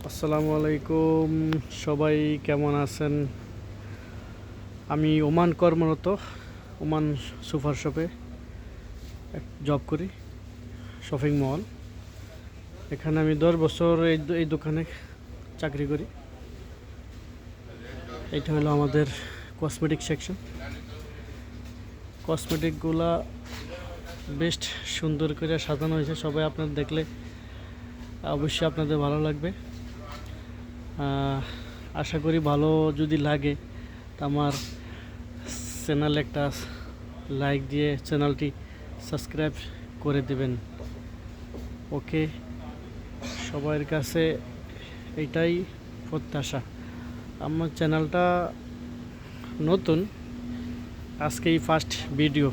আসসালামু আলাইকুম, সবাই কেমন আছেন? আমি ওমান কর্মরত। ওমান সুপার শপে জব করি, শপিং মল। এখানে আমি 10 বছর এই দোকানে চাকরি করি। এটা হলো আমাদের কসমেটিক সেকশন। কসমেটিকগুলা বেশ সুন্দর করে সাজানো হয়েছে। সবাই আপনারা দেখলে অবশ্যই আপনাদের ভালো লাগবে। আশা করি ভালো যদি লাগে তা আমার চ্যানেলে একটা লাইক দিয়ে চ্যানেলটি সাবস্ক্রাইব করে দেবেন। ওকে, সবার কাছে এটাই প্রত্যাশা। আমার চ্যানেলটা নতুন, আজকেই ফার্স্ট ভিডিও।